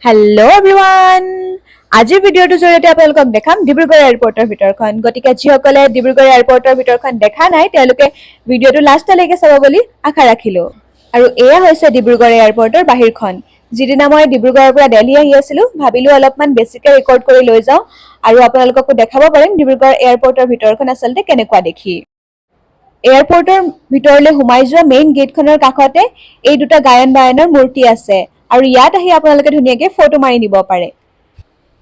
Hello everyone! আজিৰ ভিডিঅ'টো জৰিয়তে আপোনালোকক দেখাম ডিব্ৰুগড় এয়াৰপৰ্টৰ ভিতৰখন গতিকে যিসকলে ডিব্ৰুগড় এয়াৰপৰ্টৰ ভিতৰখন দেখা নাই তেওঁলোকে ভিডিঅ'টো লাষ্টলৈকে চাব বুলি আশা ৰাখিলো আৰু এয়া হৈছে ডিব্ৰুগড় এয়াৰপৰ্টৰ বাহিৰখন যিদিনা মই ডিব্ৰুগড়ৰ পৰা দিল্লী আহি আছিলো ভাবিলো অলপমান বেছিকৈ ৰেকৰ্ড কৰি লৈ যাওঁ আৰু আপোনালোককো দেখাব পাৰিম ডিব্ৰুগড় এয়াৰপৰ্টৰ ভিতৰখন আচলতে কেনেকুৱা দেখি এয়াৰপৰ্টৰ ভিতৰলৈ সোমাই যোৱা মেইন গেটখনৰ কাষতে এই দুটা গায়ন বায়নৰ মূৰ্তি আছে আৰু ইয়াত আহি আপোনালোকে ধুনীয়াকৈ ফটো মাৰি নিব পাৰে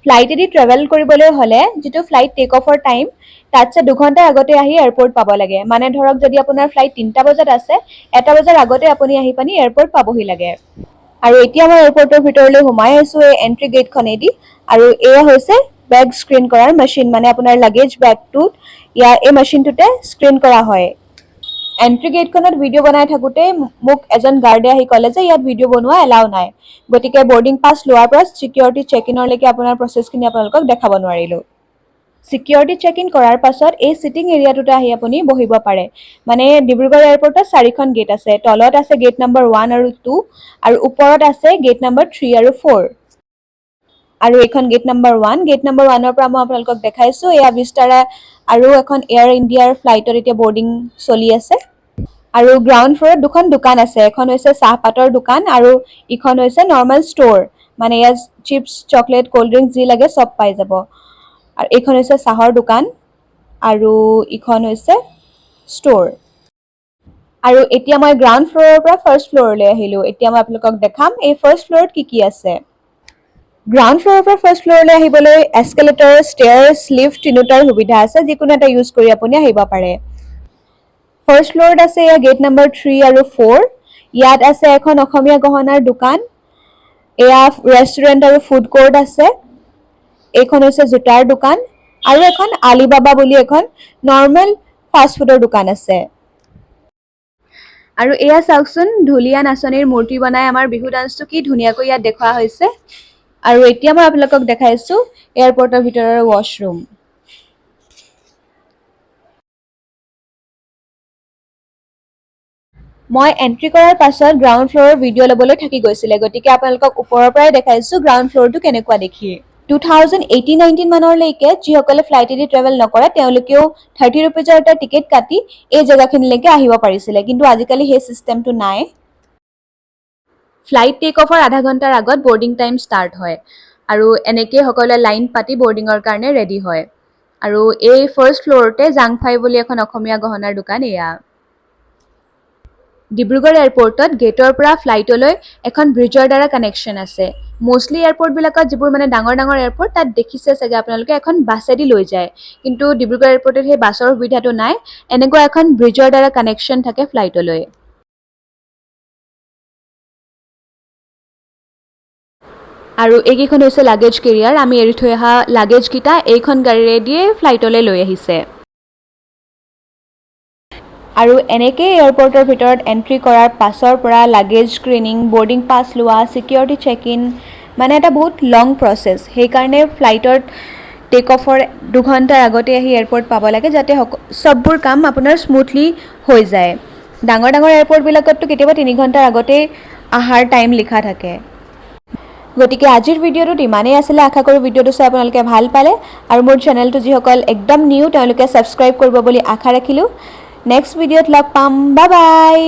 ফ্লাইটেদি ট্ৰেভেল কৰিবলৈ হলে যেটো ফ্লাইট টেক অফৰ টাইম তাতছে 2 ঘণ্টা আগতে আহি এয়াৰপৰ্ট পাব লাগে মানে ধৰক যদি আপোনাৰ ফ্লাইট 3টা বজাত আছে 1টা বজাৰ আগতে আপুনি আহি পানি এয়াৰপৰ্ট পাবহি লাগে আৰু এতিয়া মই এয়াৰপৰ্টৰ ভিতৰলৈ সোমাই আছো এই এন্ট্ৰি গেটখনেদি আৰু এয়া হৈছে বেগ স্ক্ৰিন কৰাৰ মেচিন মানে আপোনাৰ লাগেজ বেগটো ইয়া এই মেচিনটোতে স্ক্ৰিন কৰা হয় এন্ট্ৰি গেটখনত ভিডিঅ' বনাই থাকোতে মোক এজন গাৰ্ডে আহি ক'লে যে ইয়াত ভিডিঅ' বনোৱা এলাউ নাই গতিকে বৰ্ডিং পাছ লোৱাৰ পৰা সিকিউৰিটি চেক ইনলৈকে আপোনাৰ প্ৰসেছখিনি আপোনালোকক দেখাব নোৱাৰিলো সিকিউৰিটি চেক ইন কৰাৰ পাছত এই সিটিং এৰিয়াটোতে আহি আপুনি বহিব পাৰে মানে ডিব্ৰুগড় এয়াৰপৰ্টত 4খন গেট আছে তলত আছে গেট নম্বৰ 1 আৰু 2 আৰু ওপৰত আছে গেট নম্বৰ 3 আৰু 4 আৰু এইখন গেট নম্বৰ 1 গেট নম্বৰ 1 ৰ পৰা মই আপোনালোকক দেখাইছো এয়া বিস্তাৰা আৰু এখন এয়াৰ ইণ্ডিয়াৰ ফ্লাইটৰ এতিয়া বৰ্ডিং চলি আছে আৰু গ্ৰাউণ্ড ফ্লোৰত দুখন দোকান আছে এখন হৈছে চাহপাতৰ দোকান আৰু ইখন হৈছে নৰ্মাল ষ্ট'ৰ মানে ইয়াত চিপছ চকলেট কোল্ড ড্ৰিংক যি লাগে সব পাই যাব আৰু এইখন হৈছে চাহৰ দোকান আৰু ইখন হৈছে ষ্ট'ৰ আৰু এতিয়া মই গ্ৰাউণ্ড ফ্লোৰৰ পৰা ফাৰ্ষ্ট ফ্লোৰলৈ আহিলো এতিয়া মই আপোনালোকক দেখাম এই ফাৰ্ষ্ট ফ্লোৰত কি আছে গ্ৰাউণ্ড ফ্লোৰৰ পৰা ফাৰ্ষ্ট ফ্লোৰলৈ আহিবলৈ এস্কেলেটৰ ষ্টেয়াৰ্ছ লিফ্ট তিনিটাৰ সুবিধা আছে যিকোনো এটা ইউজ কৰি আপুনি আহিব পাৰে ফাৰ্ষ্ট ফ্লোৰত আছে এয়া গেট নম্বৰ 3 আৰু 4 ইয়াত আছে এখন অসমীয়া গহনাৰ দোকান এয়া ৰেষ্টুৰেণ্ট আৰু ফুড কোৰ্ট আছে এইখন হৈছে জোতাৰ দোকান আৰু এখন আলিবাবা বুলি এখন নৰ্মেল ফাষ্ট ফুডৰ দোকান আছে আৰু এয়া চাওকচোন ঢুলীয়া নাচনীৰ মূৰ্তি বনাই আমাৰ বিহু ডান্সটো কি ধুনীয়াকৈ ইয়াত দেখুওৱা হৈছে আৰু এতিয়া মই আপোনালোকক দেখাইছো এয়াৰপৰ্টৰ ভিতৰৰ ৱাশৰুম মই এন্ট্ৰি কৰাৰ পাছত গ্ৰাউণ্ড ফ্লোৰৰ ভিডিঅ' ল'বলৈ থাকি গৈছিলে গতিকে আপোনালোকক ওপৰৰ পৰাই দেখাইছো গ্ৰাউণ্ড ফ্লোৰটো কেনেকুৱা দেখি 2018-19 মানলৈকে যিসকলে ফ্লাইটেদি ট্ৰেভেল নকৰে তেওঁলোকেও 30 ৰুপিজৰ এটা টিকেট কাটি এই জেগাখিনিলৈকে আহিব পাৰিছিলে কিন্তু আজিকালি সেই চিষ্টেমটো নাই ফ্লাইট টেক অফৰ আধা ঘণ্টাৰ আগত বৰ্ডিং টাইম ষ্টাৰ্ট হয় আৰু এনেকৈ সকলোৱে লাইন পাতি বৰ্ডিঙৰ কাৰণে ৰেডি হয় আৰু এই ফাৰ্ষ্ট ফ্লোৰতে জাংফাই বুলি এখন অসমীয়া গহনাৰ দোকান এয়া ডিব্ৰুগড় এয়াৰপৰ্টত গেটৰ পৰা ফ্লাইটলৈ এখন ব্ৰিজৰ দ্বাৰা কানেকশ্যন আছে মোষ্টলি এয়াৰপৰ্টবিলাকত যিবোৰ মানে ডাঙৰ ডাঙৰ এয়াৰপৰ্ট তাত দেখিছে চাগে আপোনালোকে এখন বাছেদি লৈ যায় কিন্তু ডিব্ৰুগড় এয়াৰপৰ্টত সেই বাছৰ সুবিধাটো নাই এনেকুৱা এখন ব্ৰিজৰ দ্বাৰা কানেকশ্যন থাকে ফ্লাইটলৈ আৰু এইকেইখন হৈছে লাগেজ কেৰিয়াৰ আমি এৰি থৈ অহা লাগেজকেইটা এইখন গাড়ীৰে দিয়ে ফ্লাইটলৈ লৈ আহিছে আৰু এনেকৈ এয়াৰপৰ্টৰ ভিতৰত এণ্ট্ৰি কৰাৰ পাছৰ পৰা লাগেজ স্ক্ৰিনিং বৰ্ডিং পাছ লোৱা সিকিউৰিটি চেক ইন মানে এটা বহুত লং প্ৰচেছ সেইকাৰণে ফ্লাইটত টেক অফৰ 2 ঘণ্টাৰ আগতে আহি এয়াৰপৰ্ট পাব লাগে যাতে সববোৰ কাম আপোনাৰ স্মুথলি হৈ যায় ডাঙৰ ডাঙৰ এয়াৰপৰ্টবিলাকততো কেতিয়াবা 3 ঘণ্টাৰ আগতেই আহাৰ টাইম লিখা থাকে গতিকে আজিৰ ভিডিঅ'টোত ইমানেই আছিলে আশা কৰোঁ ভিডিঅ'টো চাই আপোনালোকে ভাল পালে আৰু মোৰ চেনেলটো যিসকল একদম নিউ তেওঁলোকে ছাবস্ক্ৰাইব কৰিব বুলি আশা ৰাখিলোঁ নেক্সট ভিডিঅ'ত লগ পাম বাই বাই